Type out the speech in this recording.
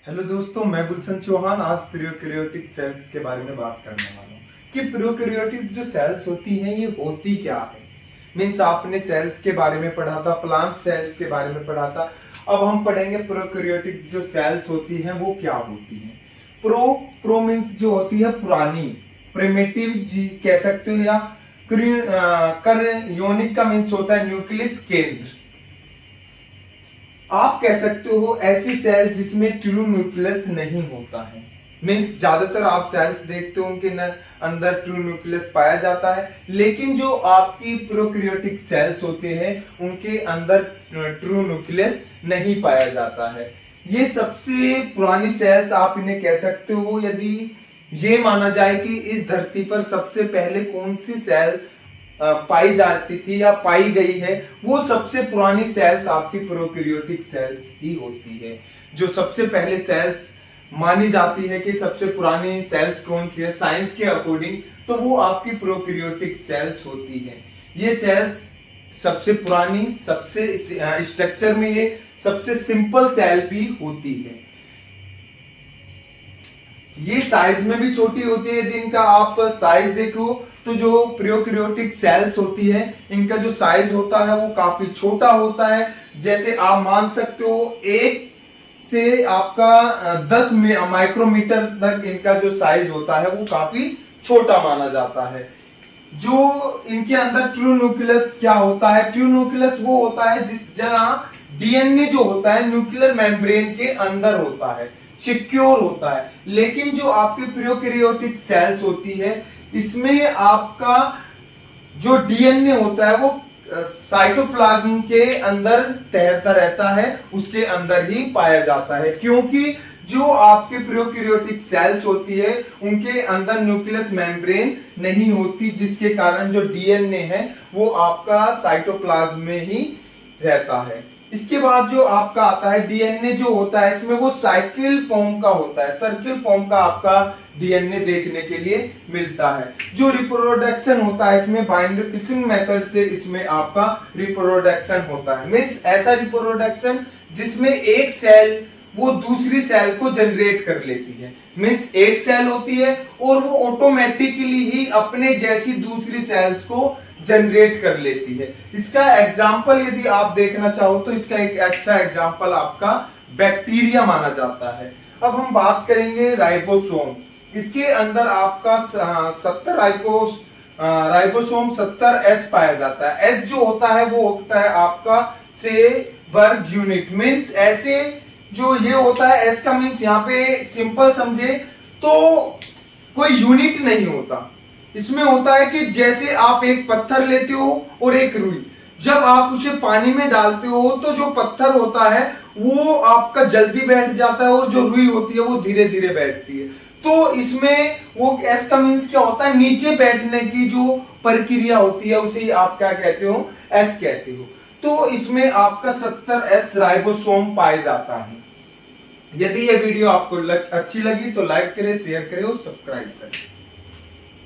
Hello दोस्तों, मैं गुलशन चौहान आज प्रोकैरियोटिक सेल्स के बारे में बात करने वाला हूँ कि प्रोकैरियोटिक जो सेल्स होती हैं ये होती क्या है। मीन्स आपने सेल्स के बारे में पढ़ा था, प्लांट सेल्स के बारे में पढ़ा था। अब हम पढ़ेंगे प्रोकैरियोटिक जो सेल्स होती हैं वो क्या होती हैं। प्रो मीन्स जो होती है पुरानी, प्रिमिटिव जी कह सकते हो, या कार्योनिक का मीन्स होता है न्यूक्लियस केंद्र। आप कह सकते हो ऐसी सेल जिसमें ट्रू न्यूक्लियस नहीं होता है। मीन्स ज्यादातर आप सेल्स देखते हो उनके अंदर ट्रू न्यूक्लियस पाया जाता है, लेकिन जो आपकी प्रोकैरियोटिक सेल्स होते हैं उनके अंदर ट्रू न्यूक्लियस नहीं पाया जाता है। ये सबसे पुरानी सेल्स आप इन्हें कह सकते हो। यदि ये माना जाए कि इस धरती पर सबसे पहले कौन सी सेल पाई जाती थी या पाई गई है, वो सबसे पुरानी सेल्स आपकी प्रोकैरियोटिक सेल्स ही होती है। जो सबसे पहले सेल्स मानी जाती है कि सबसे पुरानी सेल्स कौन सी है साइंस के अकॉर्डिंग, तो वो आपकी प्रोकैरियोटिक सेल्स होती है। ये सेल्स सबसे पुरानी, सबसे स्ट्रक्चर में ये सबसे सिंपल सेल भी होती है। ये साइज में भी छोटी होती है। यदि इनका आप साइज देखो तो जो प्रोकैरियोटिक सेल्स होती है इनका जो साइज होता है वो काफी छोटा होता है। जैसे आप मान सकते हो 1 से आपका 10 माइक्रोमीटर तक इनका जो साइज होता है वो काफी छोटा माना जाता है। जो इनके अंदर ट्रू न्यूक्लियस क्या होता है, ट्रू न्यूक्लियस वो होता है जिस जगह डीएनए जो होता है न्यूक्लियर मेम्ब्रेन के अंदर होता है, सिक्योर होता है। लेकिन जो आपके प्रोकैरियोटिक सेल्स होती है इसमें आपका जो डीएनए होता है वो साइटोप्लाज्म के अंदर तैरता रहता है, उसके अंदर ही पाया जाता है। क्योंकि जो आपके प्रोकैरियोटिक सेल्स होती है उनके अंदर न्यूक्लियस मेम्ब्रेन नहीं होती, जिसके कारण जो डीएनए है वो आपका साइटोप्लाज्म में ही रहता है। इसके बाद जो आपका आता है डीएनए जो होता है इसमें वो साइकिल फॉर्म का होता है, सर्किल फॉर्म का आपका डीएनए देखने के लिए मिलता है। जो रिप्रोडक्शन होता है इसमें बाइंडर फिशिंग मेथड से इसमें आपका रिप्रोडक्शन होता है। मींस ऐसा रिप्रोडक्शन जिसमें एक सेल वो दूसरी सेल को जनरेट कर लेती है। मींस एक सेल होती है और वो ऑटोमेटिकली ही अपने जैसी दूसरी सेल्स को जनरेट कर लेती है। इसका एग्जाम्पल यदि आप देखना चाहो तो इसका एक अच्छा एग्जाम्पल आपका बैक्टीरिया माना जाता है। अब हम बात करेंगे राइबोसोम। इसके अंदर आपका 70 राइबोसोम 70S पाया जाता है। एस जो होता है वो होता है आपका से वर्ग यूनिट। मींस ऐसे जो ये होता है एस का मींस यहाँ पे सिंपल समझे तो कोई यूनिट नहीं होता। इसमें होता है कि जैसे आप एक पत्थर लेते हो और एक रुई, जब आप उसे पानी में डालते हो तो जो पत्थर होता है वो आपका जल्दी बैठ जाता है और जो रुई होती है वो धीरे धीरे बैठती है। तो इसमें वो एस का मींस क्या होता है, नीचे बैठने की जो प्रक्रिया होती है उसे आप क्या कहते हो, एस कहते हो। तो इसमें आपका 70S राइबोसोम पाया जाता है। यदि ये वीडियो आपको अच्छी लगी तो लाइक करें, शेयर करें और सब्सक्राइब करें।